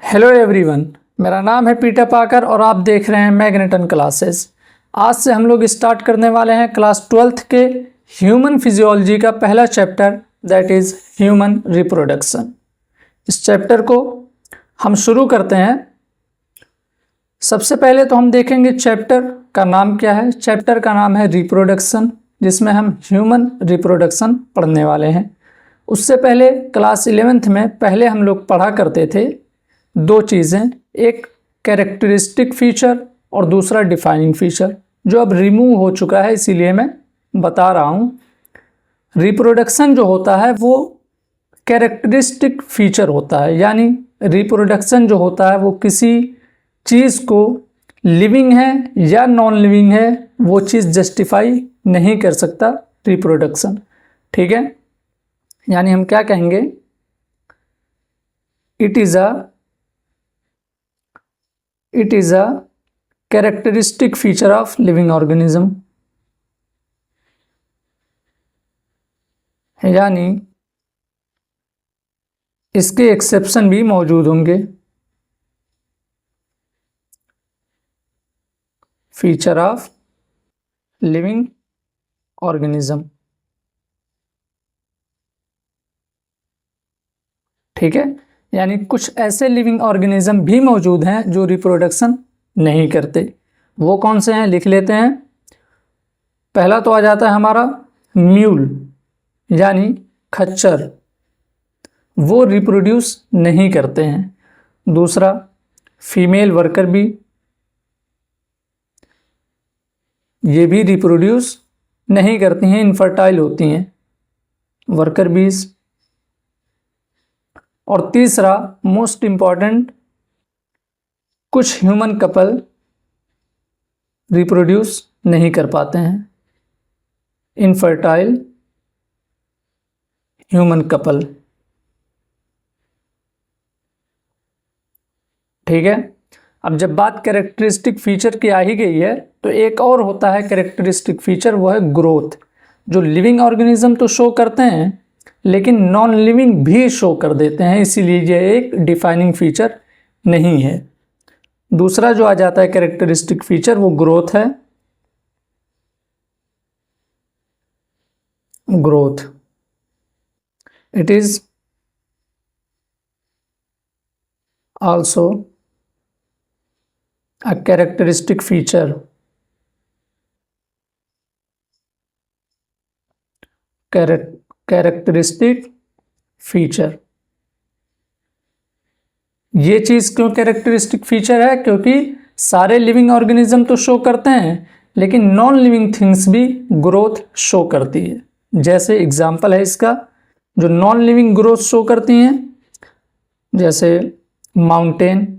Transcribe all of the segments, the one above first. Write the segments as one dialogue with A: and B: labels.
A: Hello everyone, मेरा नाम है पीटर पाकर और आप देख रहे हैं मैग्नेटन क्लासेस। आज से हम लोग स्टार्ट करने वाले हैं क्लास 12th के ह्यूमन फिजियोलॉजी का पहला chapter, that is human reproduction. इस चैप्टर को हम शुरू करते हैं। सबसे पहले तो हम देखेंगे चैप्टर का नाम क्या है। चैप्टर का नाम है रिप्रोडक्शन, जिसमें हम ह्यूमन रिप्रोडक्शन पढ़ने वाले हैं। उससे पहले क्लास 11th में पहले हम लोग पढ़ा करते थे दो चीज़ें, एक कैरेक्टरिस्टिक फीचर और दूसरा डिफाइनिंग फीचर, जो अब रिमूव हो चुका है, इसीलिए मैं बता रहा हूँ। रिप्रोडक्शन जो होता है वो कैरेक्टरिस्टिक फीचर होता है, यानी रिप्रोडक्शन जो होता है वो किसी चीज़ को लिविंग है या नॉन लिविंग है वो चीज़ जस्टिफाई नहीं कर सकता रिप्रोडक्शन। ठीक है, यानी हम क्या कहेंगे, it is a characteristic feature of living organism, यानी इसके एक्सेप्शन भी मौजूद होंगे। फीचर ऑफ लिविंग ऑर्गेनिज्म, ठीक है, यानी कुछ ऐसे लिविंग ऑर्गेनिज्म भी मौजूद हैं जो रिप्रोडक्शन नहीं करते। वो कौन से हैं, लिख लेते हैं। पहला तो आ जाता है हमारा म्यूल, यानी खच्चर, वो रिप्रोड्यूस नहीं करते हैं। दूसरा फीमेल वर्कर बी, ये भी रिप्रोड्यूस नहीं करती हैं, इनफर्टाइल होती हैं वर्कर बीज। और तीसरा मोस्ट इम्पॉर्टेंट, कुछ ह्यूमन कपल रिप्रोड्यूस नहीं कर पाते हैं, इनफर्टाइल ह्यूमन कपल। ठीक है, अब जब बात कैरेक्टरिस्टिक फीचर की आ ही गई है तो एक और होता है कैरेक्टरिस्टिक फीचर, वो है ग्रोथ, जो लिविंग ऑर्गेनिज्म तो शो करते हैं लेकिन नॉन लिविंग भी शो कर देते हैं, इसीलिए यह एक डिफाइनिंग फीचर नहीं है। दूसरा जो आ जाता है कैरेक्टरिस्टिक फीचर वो ग्रोथ है। Growth, it is also a characteristic feature characteristic feature. ये चीज़ क्यों कैरेक्टरिस्टिक फीचर है, क्योंकि सारे लिविंग ऑर्गेनिज्म तो शो करते हैं लेकिन नॉन लिविंग थिंग्स भी ग्रोथ शो करती है। जैसे एग्जांपल है इसका, जो नॉन लिविंग ग्रोथ शो करती हैं, जैसे माउंटेन,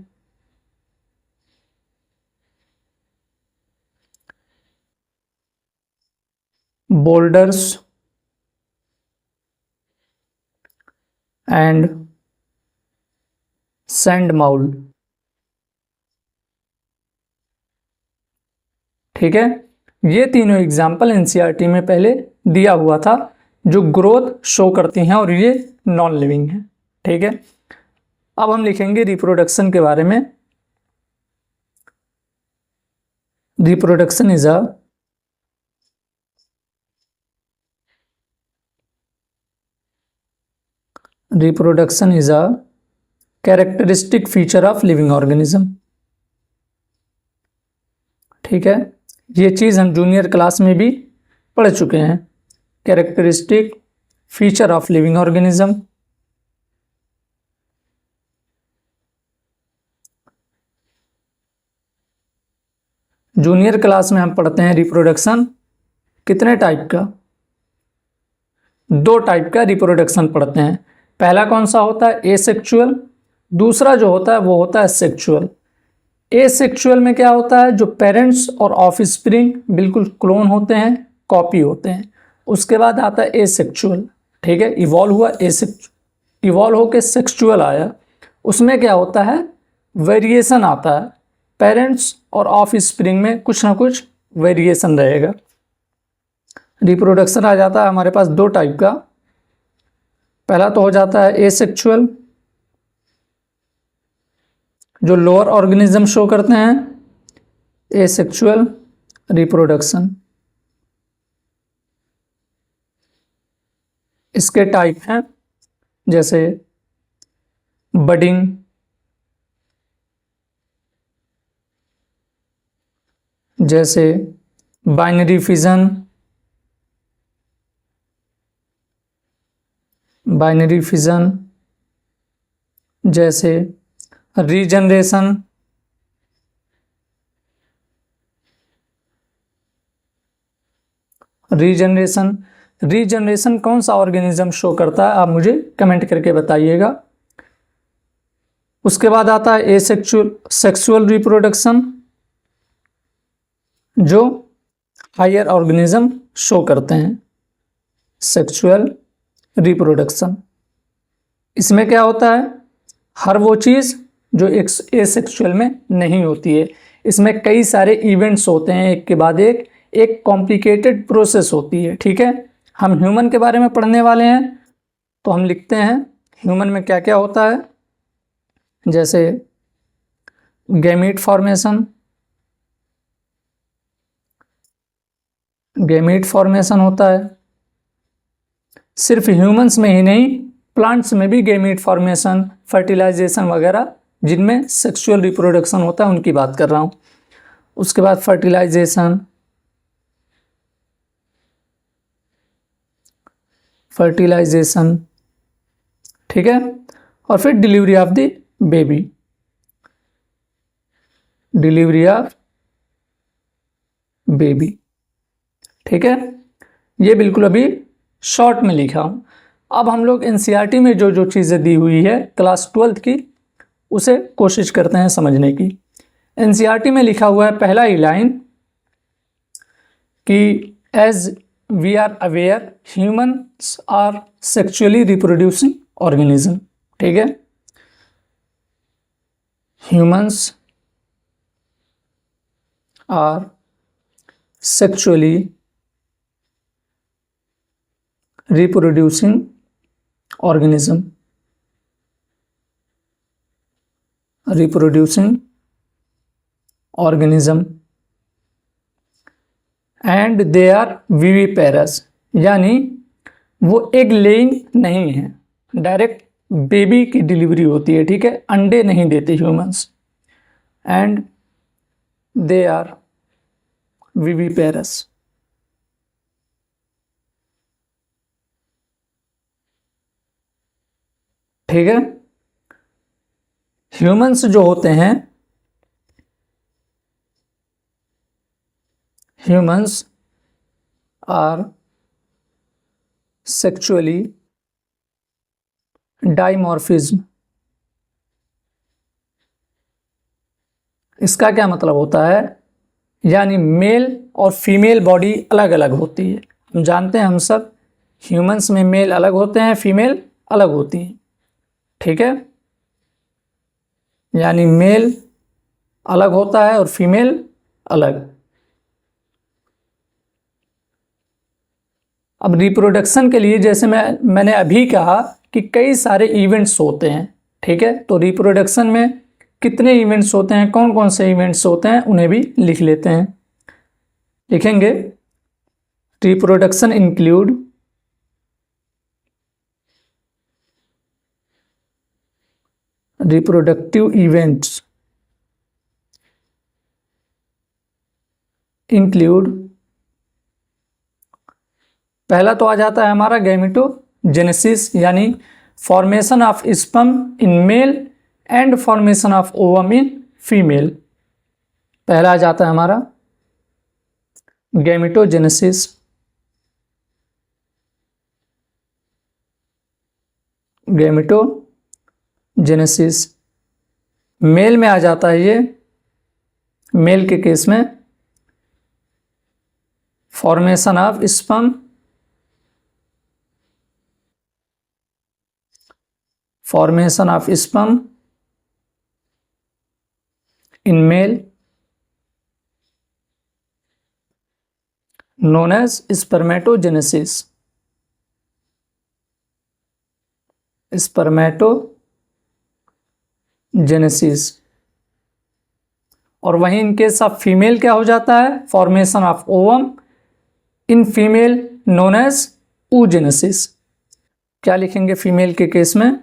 A: बोल्डर्स एंड सैंड माउल। ठीक है, ये तीनों एग्जाम्पल एनसीईआरटी में पहले दिया हुआ था जो ग्रोथ शो करती हैं और ये नॉन लिविंग है। ठीक है, अब हम लिखेंगे रिप्रोडक्शन के बारे में। Reproduction is a characteristic feature of living organism. ठीक है, ये चीज़ हम जूनियर क्लास में भी पढ़ चुके हैं, characteristic feature of living organism. Junior class में हम पढ़ते हैं रिप्रोडक्शन कितने टाइप का, दो टाइप का रिप्रोडक्शन पढ़ते हैं। पहला कौन सा होता है, एसेक्सुअल। दूसरा जो होता है वो होता है सेक्सुअल। एसेक्सुअल में क्या होता है, जो पेरेंट्स और ऑफस्प्रिंग बिल्कुल क्लोन होते हैं, कॉपी होते हैं। उसके बाद आता है एसेक्सुअल। ठीक है, इवॉल्व हुआ, इवॉल्व होकर सेक्सुअल आया। उसमें क्या होता है, वेरिएशन आता है, पेरेंट्स और ऑफस्प्रिंग में कुछ ना कुछ वेरिएशन रहेगा। रिप्रोडक्शन आ जाता है हमारे पास दो टाइप का। पहला तो हो जाता है एसेक्सुअल, जो लोअर ऑर्गेनिज्म शो करते हैं एसेक्सुअल रिप्रोडक्शन। इसके टाइप हैं जैसे बडिंग, जैसे बाइनरी फिजन, जैसे रीजनरेशन, रीजनरेशन कौन सा ऑर्गेनिज्म शो करता है, आप मुझे कमेंट करके बताइएगा। उसके बाद आता है सेक्सुअल रिप्रोडक्शन, जो हायर ऑर्गेनिज्म शो करते हैं सेक्सुअल रिप्रोडक्शन। इसमें क्या होता है, हर वो चीज़ जो एसेक्सुअल में नहीं होती है। इसमें कई सारे इवेंट्स होते हैं, एक के बाद एक कॉम्प्लिकेटेड प्रोसेस होती है। ठीक है, हम ह्यूमन के बारे में पढ़ने वाले हैं, तो हम लिखते हैं ह्यूमन में क्या क्या होता है। जैसे गैमीट फॉर्मेशन होता है। सिर्फ ह्यूमंस में ही नहीं, प्लांट्स में भी गैमीट फॉर्मेशन, फर्टिलाइजेशन वगैरह जिनमें सेक्सुअल रिप्रोडक्शन होता है उनकी बात कर रहा हूँ। उसके बाद फर्टिलाइजेशन, ठीक है, और फिर डिलीवरी ऑफ द बेबी, ठीक है। ये बिल्कुल अभी शॉर्ट में लिखा हूँ। अब हम लोग एनसीईआरटी में जो जो चीज़ें दी हुई है क्लास 12th की, उसे कोशिश करते हैं समझने की। एनसीईआरटी में लिखा हुआ है पहला ही लाइन कि as we are aware humans are sexually reproducing organism. ठीक है, humans are sexually reproducing organism, and they are viviparous, यानी वो एग लेइंग नहीं है, डायरेक्ट बेबी की डिलीवरी होती है। ठीक है, अंडे नहीं देते humans, and they are viviparous. ठीक है, ह्यूमंस जो होते हैं, ह्यूमंस आर सेक्सुअली डाइमॉर्फिज्म। इसका क्या मतलब होता है, यानी मेल और फीमेल बॉडी अलग अलग होती है। हम जानते हैं, हम सब ह्यूमंस में मेल अलग होते हैं, फीमेल अलग होती हैं। ठीक है, यानी मेल अलग होता है और फीमेल अलग। अब रिप्रोडक्शन के लिए जैसे मैंने अभी कहा कि कई सारे इवेंट्स होते हैं। ठीक है, तो रिप्रोडक्शन में कितने इवेंट्स होते हैं, कौन कौन से इवेंट्स होते हैं, उन्हें भी लिख लेते हैं। लिखेंगे reproduction include reproductive events include, पहला तो आ जाता है हमारा गैमेटोजेनेसिस, यानी formation of sperm in male and formation of ovum in female. पहला आ जाता है हमारा गैमेटोजेनेसिस। मेल में आ जाता है ये, मेल के केस में formation of sperm in male known as spermatogenesis। और वहीं इन केस ऑफ फीमेल क्या हो जाता है, formation of ovum in female known as oogenesis। क्या लिखेंगे फीमेल के केस में,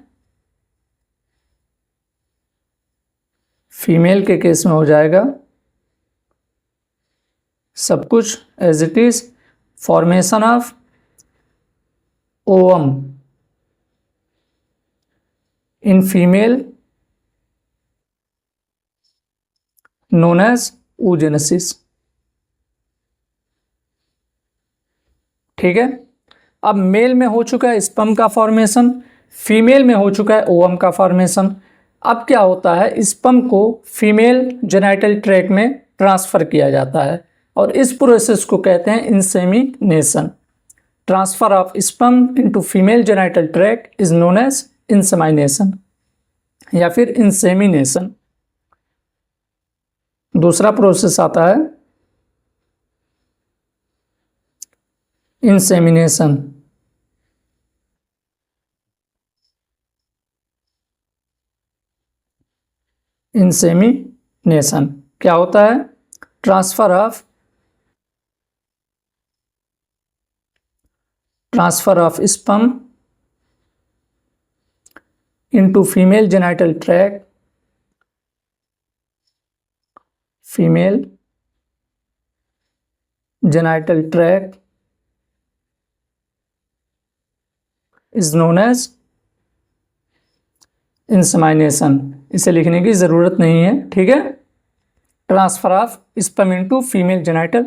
A: फीमेल के केस में हो जाएगा सब कुछ as it is, formation of ovum in female known as oogenesis। ठीक है, अब मेल में हो चुका है स्पर्म का फॉर्मेशन, फीमेल में हो चुका है ओवम का फॉर्मेशन। अब क्या होता है, स्पर्म को फीमेल जेनाइटल ट्रैक्ट में ट्रांसफर किया जाता है और इस प्रोसेस को कहते हैं insemination. Transfer of sperm into female genital tract is known as insemination या फिर इंसेमिनेशन। दूसरा प्रोसेस आता है इंसेमिनेशन। इंसेमिनेशन क्या होता है, transfer of sperm into female genital tract, female genital tract is known as insemination. इसे लिखने की ज़रूरत नहीं है, ठीक है। Transfer of sperm into female genital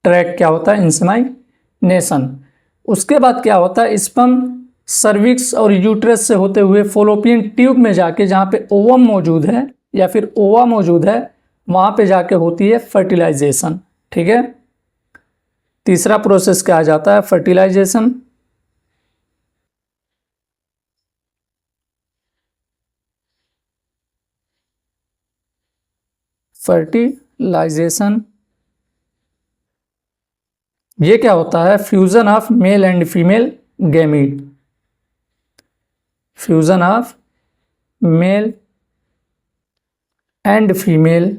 A: tract क्या होता है, इंसेमिनेशन। उसके बाद क्या होता है, स्पर्म सर्विक्स और यूट्रस से होते हुए फॉलोपियन ट्यूब में जाके, जहाँ पे ओवम मौजूद है या फिर ओवा मौजूद है, वहाँ पे जाके होती है फर्टिलाइजेशन। ठीक है, तीसरा प्रोसेस क्या आ जाता है, फर्टिलाइजेशन। फर्टिलाइजेशन ये क्या होता है, fusion of male and female gamete, fusion of male and female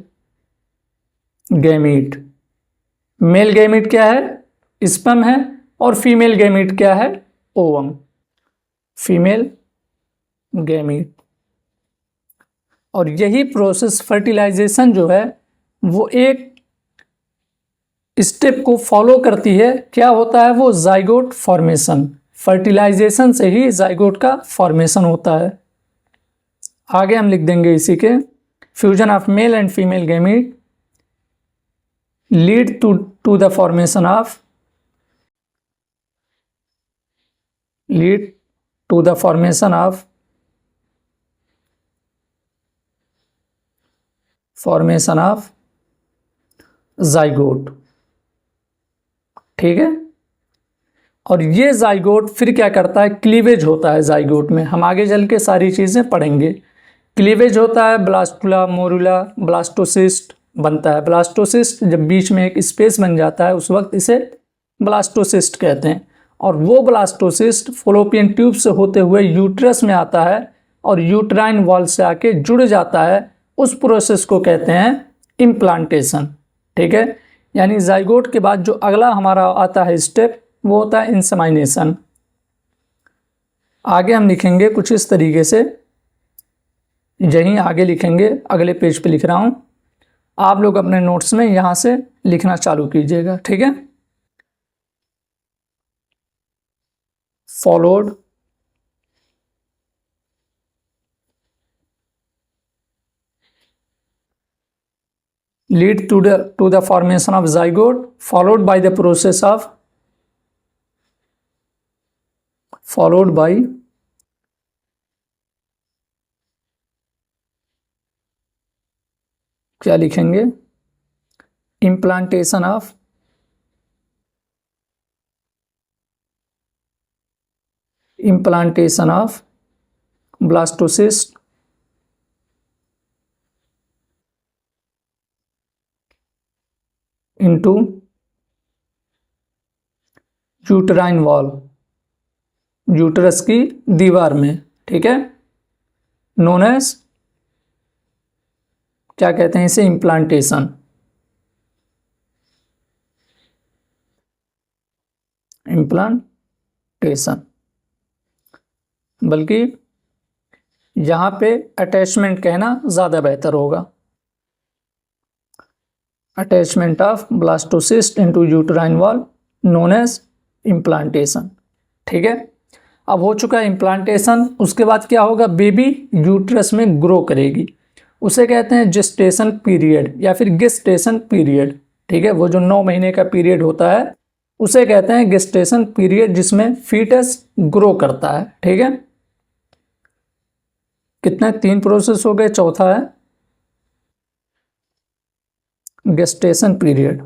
A: gamete. Male gamete क्या है, स्पर्म है, और फीमेल गैमीट क्या है, ओवम, फीमेल गैमीट। और यही प्रोसेस फर्टिलाइजेशन जो है वो एक स्टेप को फॉलो करती है। क्या होता है वो, जाइगोट फॉर्मेशन। फर्टिलाइजेशन से ही जाइगोट का फॉर्मेशन होता है। आगे हम लिख देंगे इसी के, fusion of male and female gamete lead to the formation of, lead to the formation of zygote. ठीक है, और ये जाइगोट फिर क्या करता है, क्लीवेज होता है जाइगोट में। हम आगे चल के सारी चीज़ें पढ़ेंगे। क्लीवेज होता है, ब्लास्टुला, मोरुला, ब्लास्टोसिस्ट बनता है। ब्लास्टोसिस्ट जब बीच में एक स्पेस बन जाता है उस वक्त इसे ब्लास्टोसिस्ट कहते हैं। और वो ब्लास्टोसिस्ट फॉलोपियन ट्यूब से होते हुए यूट्रस में आता है और यूट्राइन वॉल से आके जुड़ जाता है। उस प्रोसेस को कहते हैं इम्प्लांटेशन। ठीक है, यानी जाइगोट के बाद जो अगला हमारा आता है स्टेप वो होता है इंसेमिनेशन। आगे हम लिखेंगे कुछ इस तरीके से, यहीं आगे लिखेंगे, अगले पेज पे लिख रहा हूँ, आप लोग अपने नोट्स में यहाँ से लिखना चालू कीजिएगा। ठीक है, followed lead to the formation of zygote followed by the process of, followed by क्या लिखेंगे, implantation of blastocyst into uterine wall, uterus की दीवार में। ठीक है, नोन एज क्या कहते हैं इसे, इम्प्लांटेशन। इम्प्लांटेशन, बल्कि यहाँ पे अटैचमेंट कहना ज़्यादा बेहतर होगा। Attachment of blastocyst into uterine wall known as implantation. ठीक है, अब हो चुका है इम्प्लांटेशन। उसके बाद क्या होगा, बेबी यूट्रस में ग्रो करेगी, उसे कहते हैं जेस्टेशन पीरियड या फिर गेस्टेशन पीरियड। ठीक है, वो जो 9 महीने का पीरियड होता है उसे कहते हैं गेस्टेशन पीरियड, जिसमें फीटस ग्रो करता है। ठीक है, कितने 3 प्रोसेस हो गए, चौथा है गेस्टेशन पीरियड।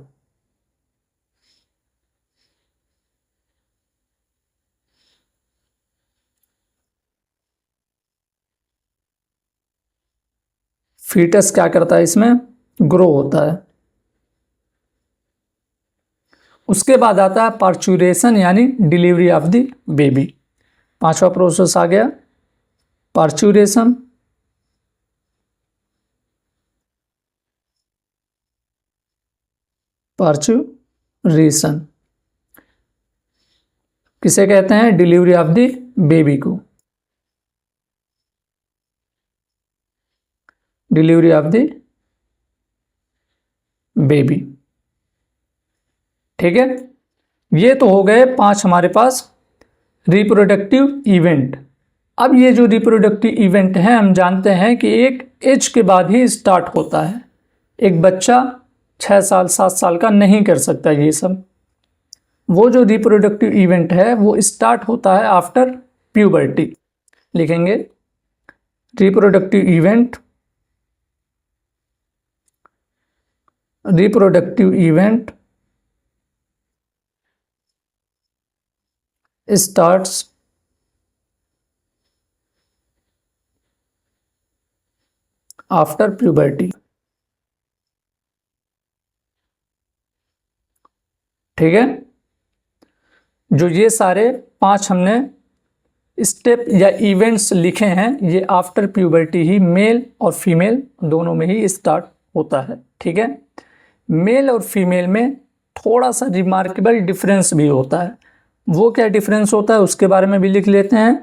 A: फीटस क्या करता है, इसमें ग्रो होता है। उसके बाद आता है पार्चुरेशन यानी डिलीवरी ऑफ द बेबी। 5वां प्रोसेस आ गया पार्चुरेशन। पार्चुरेशन किसे कहते हैं, डिलीवरी ऑफ द बेबी को, डिलीवरी ऑफ द बेबी। ठीक है, ये तो हो गए 5 हमारे पास रिप्रोडक्टिव इवेंट। अब ये जो रिप्रोडक्टिव इवेंट है हम जानते हैं कि एक एज के बाद ही स्टार्ट होता है। एक बच्चा 6 साल 7 साल का नहीं कर सकता ये सब। वो जो रिप्रोडक्टिव इवेंट है वो स्टार्ट होता है आफ्टर प्यूबर्टी। लिखेंगे reproductive event, reproductive event starts after puberty। ठीक है, जो ये सारे 5 हमने स्टेप या इवेंट्स लिखे हैं ये आफ्टर प्यूबर्टी ही मेल और फीमेल दोनों में ही स्टार्ट होता है। ठीक है, मेल और फीमेल में थोड़ा सा रिमार्केबल डिफरेंस भी होता है। वो क्या डिफरेंस होता है उसके बारे में भी लिख लेते हैं।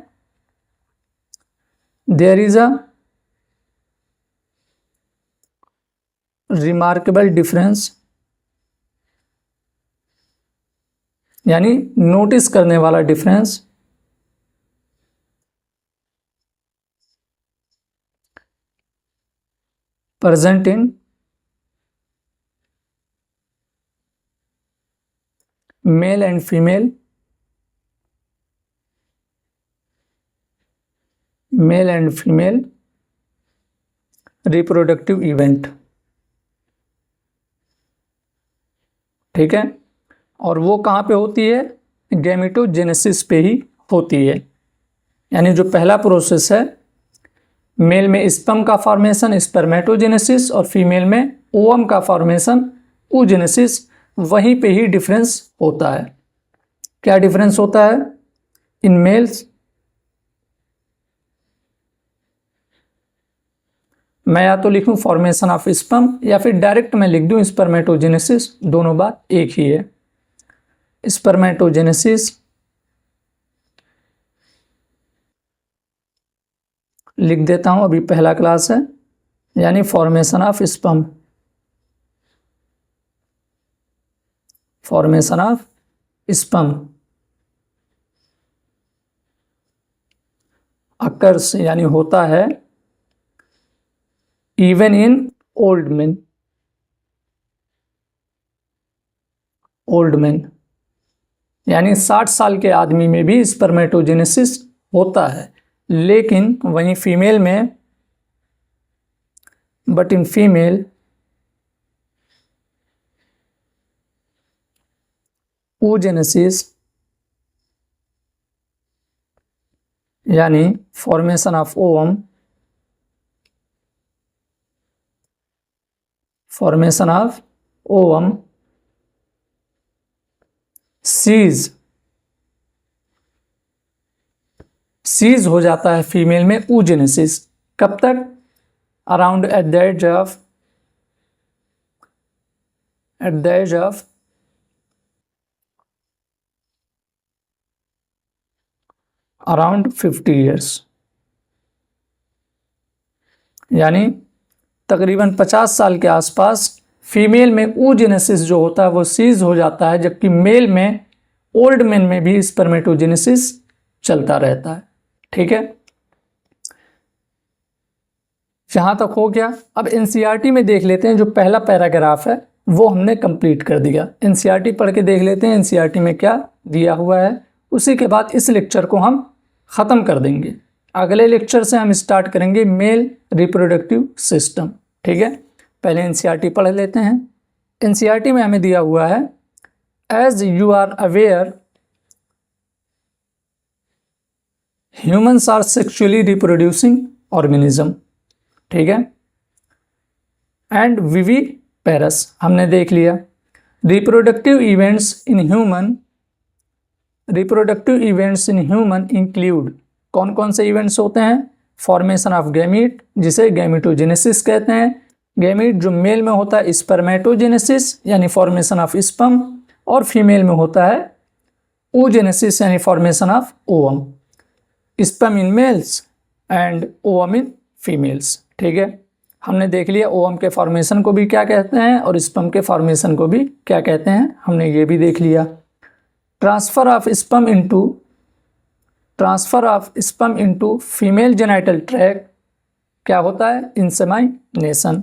A: There is a remarkable difference यानी नोटिस करने वाला difference present in male and female, male and female reproductive event. ठीक है, और वो कहाँ पे होती है, गैमेटोजेनेसिस पे ही होती है। यानी जो पहला प्रोसेस है मेल में स्पर्म का फॉर्मेशन स्पर्मेटोजेनेसिस और फीमेल में ओवम का फॉर्मेशन oogenesis, वहीं पे ही डिफरेंस होता है। क्या डिफरेंस होता है, इन मेल्स मैं या तो लिखूं फॉर्मेशन ऑफ स्पर्म या फिर डायरेक्ट मैं लिख दूं स्पर्मेटोजेनेसिस, दोनों बात एक ही है। स्पर्मेटोजेनेसिस लिख देता हूं, अभी पहला क्लास है, यानी formation of sperm, formation of sperm occurs यानी होता है even in old man, old man यानी 60 साल के आदमी में भी स्पर्मेटोजेनेसिस होता है, लेकिन वहीं फीमेल में, बट इन फीमेल oogenesis यानी formation of ovum, formation of ovum cease हो जाता है फीमेल में oogenesis। कब तक, around at the age of at the age of around 50 years, यानी तकरीबन 50 साल के आसपास फीमेल में oogenesis जो होता है वो सीज हो जाता है, जबकि मेल में, ओल्ड मैन में भी स्पर्मेटोजेनेसिस चलता रहता है। ठीक है, यहां तक हो गया। अब एनसीईआरटी में देख लेते हैं, जो पहला पैराग्राफ है वो हमने कंप्लीट कर दिया। एनसीईआरटी पढ़ के देख लेते हैं एनसीईआरटी में क्या दिया हुआ है, उसी के बाद इस लेक्चर को हम ख़त्म कर देंगे। अगले लेक्चर से हम स्टार्ट करेंगे मेल रिप्रोडक्टिव सिस्टम। ठीक है, पहले एनसीईआरटी पढ़ लेते हैं। एनसीईआरटी में हमें दिया हुआ है, as you are aware humans are sexually reproducing organism. ठीक है, एंड विविपेरस हमने देख लिया। Reproductive events in human include, कौन कौन से इवेंट्स होते हैं? फॉर्मेशन ऑफ गैमीट, जिसे गैमीटोजेनेसिस कहते हैं। गैमीट जो मेल में होता है स्पर्मेटोजेनेसिस यानी फॉर्मेशन ऑफ स्पर्म, और फीमेल में होता है oogenesis यानी formation of ovum. Sperm in males and ovum in females. ठीक है, हमने देख लिया ओवम के फॉर्मेशन को भी क्या कहते हैं और स्पर्म के फॉर्मेशन को भी क्या कहते हैं, हमने ये भी देख लिया। Transfer of sperm into female genital tract क्या होता है? Insemination.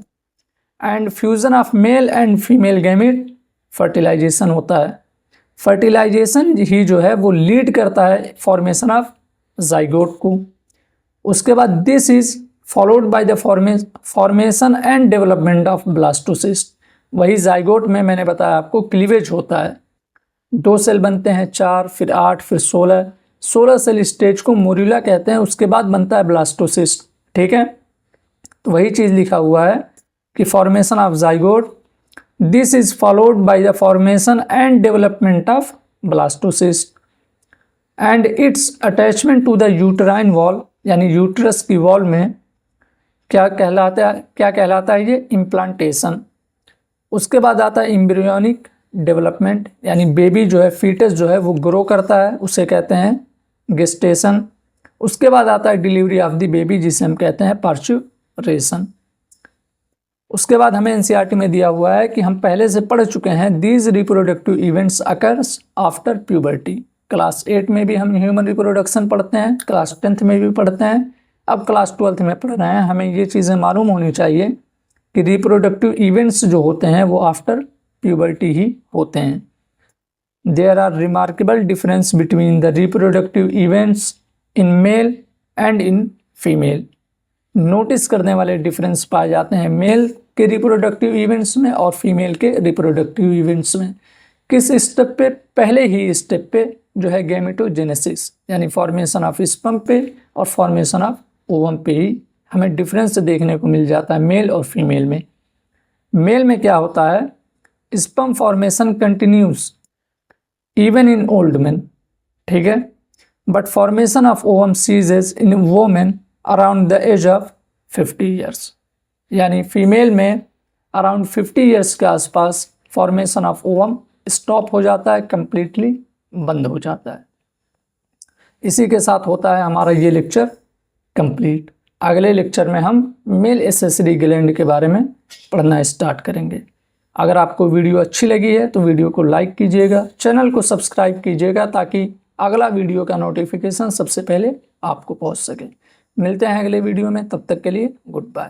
A: And fusion of male and female gamete fertilization होता है। फर्टिलाइजेशन ही जो है वो लीड करता है फॉर्मेशन ऑफ जाइगोट को। उसके बाद this is followed by the formation and development of blastocyst. वही जाइगोट में मैंने बताया आपको क्लीवेज होता है, 2 सेल बनते हैं, 4, फिर 8, फिर 16 सेल स्टेज को मोर्यूला कहते हैं। उसके बाद बनता है ब्लास्टोसिस्ट। ठीक है, तो वही चीज़ लिखा हुआ है कि formation of zygote, this is followed by the formation and development of blastocyst and its attachment to the uterine wall, यानी यूट्रस की वॉल में क्या कहलाता है ये? इम्प्लांटेशन। उसके बाद आता है एम्ब्रियोनिक डेवलपमेंट, यानी बेबी जो है, फीटस जो है वो ग्रो करता है, उसे कहते हैं गेस्टेशन। उसके बाद आता है डिलीवरी ऑफ द बेबी, जिसे हम कहते हैं पार्चुरेशन। उसके बाद हमें एनसीईआरटी में दिया हुआ है कि हम पहले से पढ़ चुके हैं, these reproductive events occurs after puberty. Class 8 में भी हम ह्यूमन रिप्रोडक्शन पढ़ते हैं, क्लास 10th में भी पढ़ते हैं, अब क्लास 12th में पढ़ रहे हैं। हमें ये चीज़ें मालूम होनी चाहिए कि रिप्रोडक्टिव इवेंट्स जो होते हैं वो आफ्टर प्यूबर्टी ही होते हैं। There are remarkable difference between the reproductive events in male and in female. Notice करने वाले डिफरेंस पाए जाते हैं मेल के रिप्रोडक्टिव इवेंट्स में और फीमेल के रिप्रोडक्टिव इवेंट्स में। किस स्टेप पे? पहले ही स्टेप पे जो है गैमेटोजेनेसिस यानी फॉर्मेशन ऑफ स्पर्म पे और फॉर्मेशन ऑफ ओवम पे ही हमें डिफरेंस देखने को मिल जाता है मेल और फीमेल में। मेल में क्या होता है? Sperm formation continues even in old man. ठीक है, but formation of ovum ceases in women around the age of 50 years, यानी फीमेल में अराउंड 50 ईयर्स के आसपास फॉर्मेशन ऑफ ओवम स्टॉप हो जाता है, कंप्लीटली बंद हो जाता है। इसी के साथ होता है हमारा ये लेक्चर कंप्लीट। अगले लेक्चर में हम मेल एसेसरी ग्लैंड के बारे में पढ़ना स्टार्ट करेंगे। अगर आपको वीडियो अच्छी लगी है तो वीडियो को लाइक कीजिएगा, चैनल को सब्सक्राइब कीजिएगा ताकि अगला वीडियो का नोटिफिकेशन सबसे पहले आपको पहुंच सके। मिलते हैं अगले वीडियो में, तब तक के लिए गुड बाय।